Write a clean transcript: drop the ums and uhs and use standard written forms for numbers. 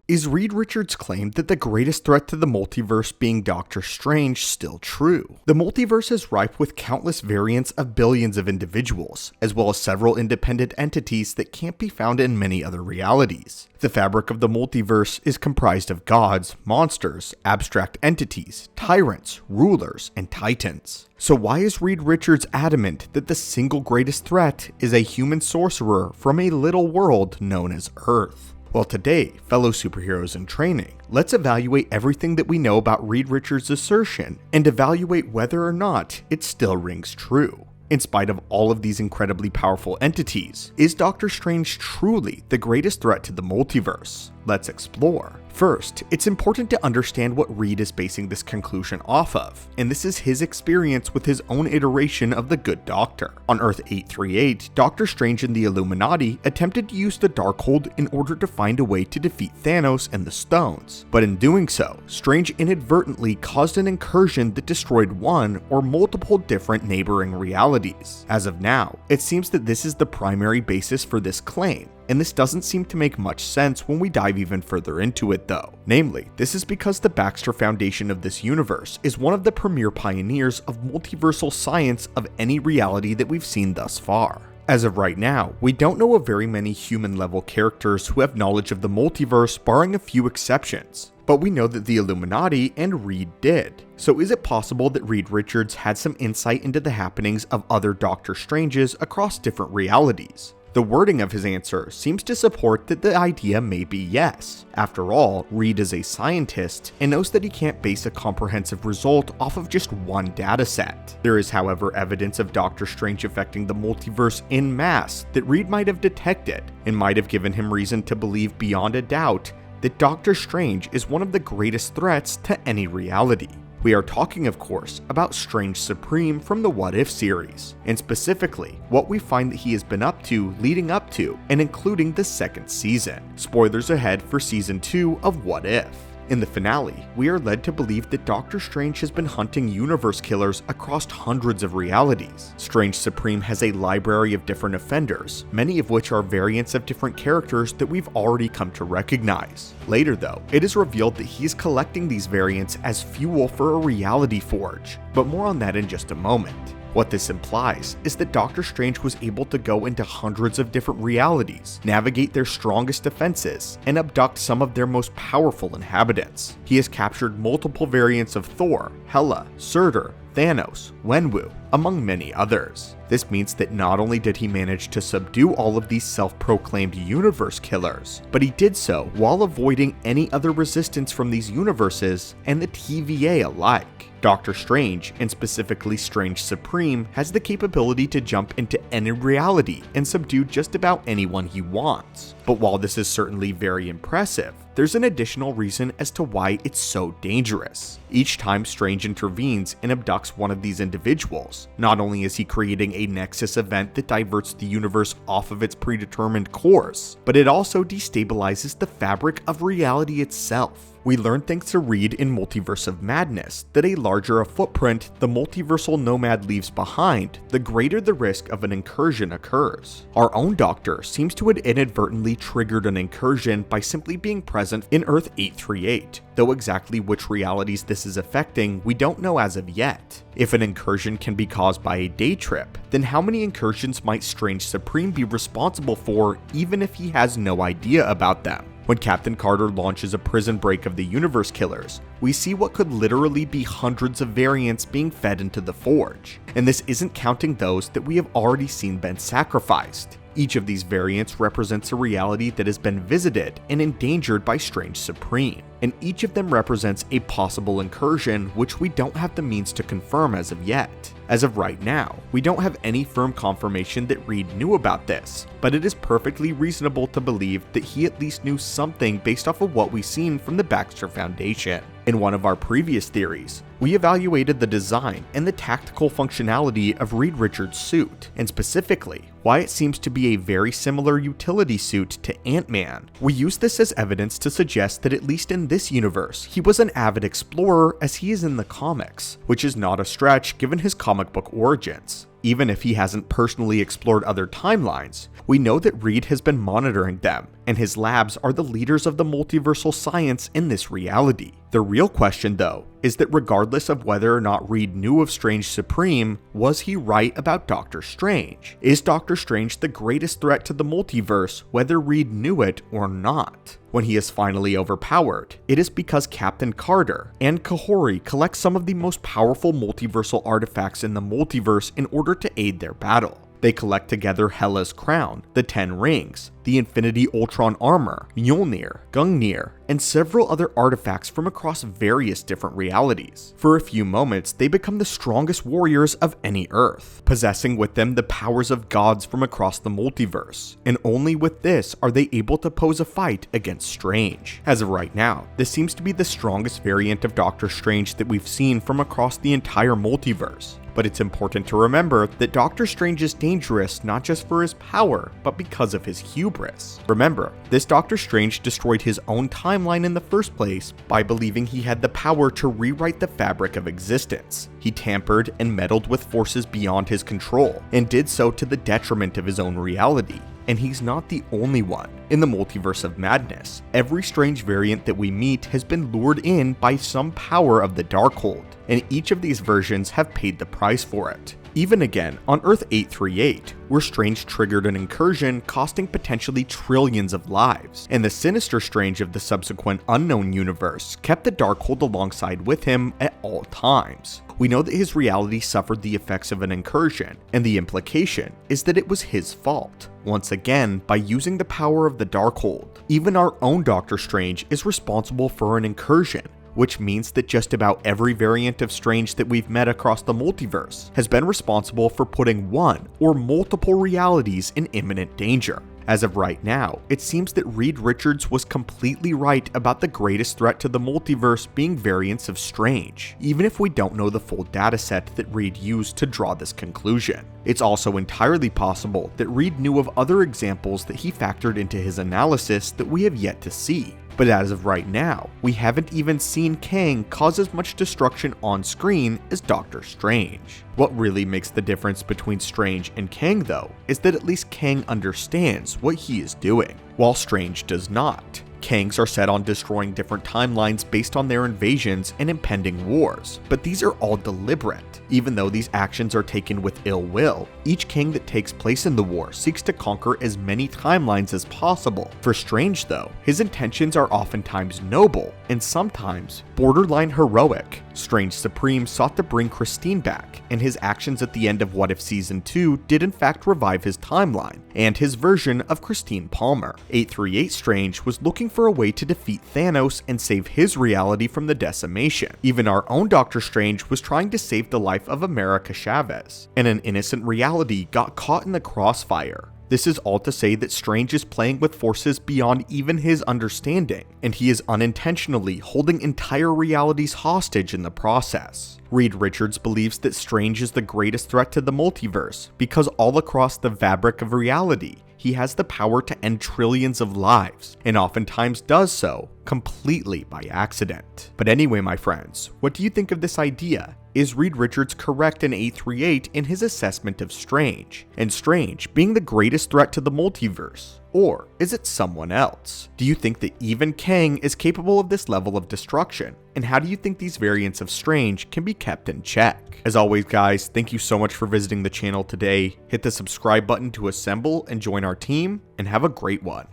Is Reed Richards' claim that the greatest threat to the multiverse being Doctor Strange still true? The multiverse is ripe with countless variants of billions of individuals, as well as several independent entities that can't be found in many other realities. The fabric of the multiverse is comprised of gods, monsters, abstract entities, tyrants, rulers, and titans. So why is Reed Richards adamant that the single greatest threat is a human sorcerer from a little world known as Earth? Well, today, fellow superheroes in training, let's evaluate everything that we know about Reed Richards' assertion and evaluate whether or not it still rings true. In spite of all of these incredibly powerful entities, is Doctor Strange truly the greatest threat to the multiverse? Let's explore. First, it's important to understand what Reed is basing this conclusion off of, and this is his experience with his own iteration of the Good Doctor. On Earth 838, Doctor Strange and the Illuminati attempted to use the Darkhold in order to find a way to defeat Thanos and the Stones, but in doing so, Strange inadvertently caused an incursion that destroyed one or multiple different neighboring realities. As of now, it seems that this is the primary basis for this claim, and this doesn't seem to make much sense when we dive even further into it though. Namely, this is because the Baxter Foundation of this universe is one of the premier pioneers of multiversal science of any reality that we've seen thus far. As of right now, we don't know of very many human-level characters who have knowledge of the multiverse barring a few exceptions, but we know that the Illuminati and Reed did. So is it possible that Reed Richards had some insight into the happenings of other Doctor Stranges across different realities? The wording of his answer seems to support that the idea may be yes. After all, Reed is a scientist and knows that he can't base a comprehensive result off of just one dataset. There is, however, evidence of Doctor Strange affecting the multiverse en masse that Reed might have detected and might have given him reason to believe beyond a doubt that Doctor Strange is one of the greatest threats to any reality. We are talking, of course, about Strange Supreme from the What If series, and specifically, what we find that he has been up to leading up to and including the second season. Spoilers ahead for season 2 of What If. In the finale, we are led to believe that Doctor Strange has been hunting universe killers across hundreds of realities. Strange Supreme has a library of different offenders, many of which are variants of different characters that we've already come to recognize. Later though, it is revealed that he is collecting these variants as fuel for a reality forge, but more on that in just a moment. What this implies is that Doctor Strange was able to go into hundreds of different realities, navigate their strongest defenses, and abduct some of their most powerful inhabitants. He has captured multiple variants of Thor, Hela, Surtur, Thanos, Wenwu, among many others. This means that not only did he manage to subdue all of these self-proclaimed universe killers, but he did so while avoiding any other resistance from these universes and the TVA alike. Doctor Strange, and specifically Strange Supreme, has the capability to jump into any reality and subdue just about anyone he wants. But while this is certainly very impressive, there's an additional reason as to why it's so dangerous. Each time Strange intervenes and abducts one of these individuals, not only is he creating a nexus event that diverts the universe off of its predetermined course, but it also destabilizes the fabric of reality itself. We learn thanks to Reed in Multiverse of Madness that a larger a footprint the multiversal nomad leaves behind, the greater the risk of an incursion occurs. Our own Doctor seems to have inadvertently triggered an incursion by simply being present in Earth 838, though exactly which realities this is affecting we don't know as of yet. If an incursion can be caused by a day trip, then how many incursions might Strange Supreme be responsible for even if he has no idea about them? When Captain Carter launches a prison break of the universe killers, we see what could literally be hundreds of variants being fed into the forge, and this isn't counting those that we have already seen been sacrificed. Each of these variants represents a reality that has been visited and endangered by Strange Supreme, and each of them represents a possible incursion which we don't have the means to confirm as of yet. As of right now, we don't have any firm confirmation that Reed knew about this, but it is perfectly reasonable to believe that he at least knew something based off of what we've seen from the Baxter Foundation. In one of our previous theories, we evaluated the design and the tactical functionality of Reed Richards' suit, and specifically, why it seems to be a very similar utility suit to Ant-Man. We used this as evidence to suggest that at least in this universe, he was an avid explorer as he is in the comics, which is not a stretch given his comic book origins. Even if he hasn't personally explored other timelines, we know that Reed has been monitoring them, and his labs are the leaders of the multiversal science in this reality. The real question, though, is that regardless of whether or not Reed knew of Strange Supreme, was he right about Doctor Strange? Is Doctor Strange the greatest threat to the multiverse, whether Reed knew it or not? When he is finally overpowered, it is because Captain Carter and Kahori collect some of the most powerful multiversal artifacts in the multiverse in order to aid their battle. They collect together Hela's crown, the 10 rings, the Infinity Ultron armor, Mjolnir, Gungnir, and several other artifacts from across various different realities. For a few moments, they become the strongest warriors of any Earth, possessing with them the powers of gods from across the multiverse, and only with this are they able to pose a fight against Strange. As of right now, this seems to be the strongest variant of Doctor Strange that we've seen from across the entire multiverse. But it's important to remember that Doctor Strange is dangerous not just for his power, but because of his hubris. Remember, this Doctor Strange destroyed his own timeline in the first place by believing he had the power to rewrite the fabric of existence. He tampered and meddled with forces beyond his control, and did so to the detriment of his own reality. And he's not the only one. In the multiverse of madness, every Strange variant that we meet has been lured in by some power of the Darkhold, and each of these versions have paid the price for it. Even again, on Earth 838, where Strange triggered an incursion costing potentially trillions of lives, and the sinister Strange of the subsequent Unknown universe kept the Darkhold alongside with him at all times. We know that his reality suffered the effects of an incursion, and the implication is that it was his fault. Once again, by using the power of the Darkhold, even our own Doctor Strange is responsible for an incursion, which means that just about every variant of Strange that we've met across the multiverse has been responsible for putting one or multiple realities in imminent danger. As of right now, it seems that Reed Richards was completely right about the greatest threat to the multiverse being variants of Strange, even if we don't know the full dataset that Reed used to draw this conclusion. It's also entirely possible that Reed knew of other examples that he factored into his analysis that we have yet to see. But as of right now, we haven't even seen Kang cause as much destruction on screen as Doctor Strange. What really makes the difference between Strange and Kang, though, is that at least Kang understands what he is doing, while Strange does not. Kangs are set on destroying different timelines based on their invasions and impending wars, but these are all deliberate. Even though these actions are taken with ill will, each Kang that takes place in the war seeks to conquer as many timelines as possible. For Strange, though, his intentions are oftentimes noble and sometimes borderline heroic. Strange Supreme sought to bring Christine back, and his actions at the end of What If Season 2 did in fact revive his timeline and his version of Christine Palmer. 838 Strange was looking for a way to defeat Thanos and save his reality from the decimation. Even our own Doctor Strange was trying to save the life of America Chavez, and an innocent reality got caught in the crossfire. This is all to say that Strange is playing with forces beyond even his understanding, and he is unintentionally holding entire realities hostage in the process. Reed Richards believes that Strange is the greatest threat to the multiverse because all across the fabric of reality, he has the power to end trillions of lives, and oftentimes does so completely by accident. But anyway, my friends, what do you think of this idea? Is Reed Richards correct in 838 in his assessment of Strange, and Strange being the greatest threat to the multiverse? Or is it someone else? Do you think that even Kang is capable of this level of destruction? And how do you think these variants of Strange can be kept in check? As always, guys, thank you so much for visiting the channel today. Hit the subscribe button to assemble and join our team, and have a great one.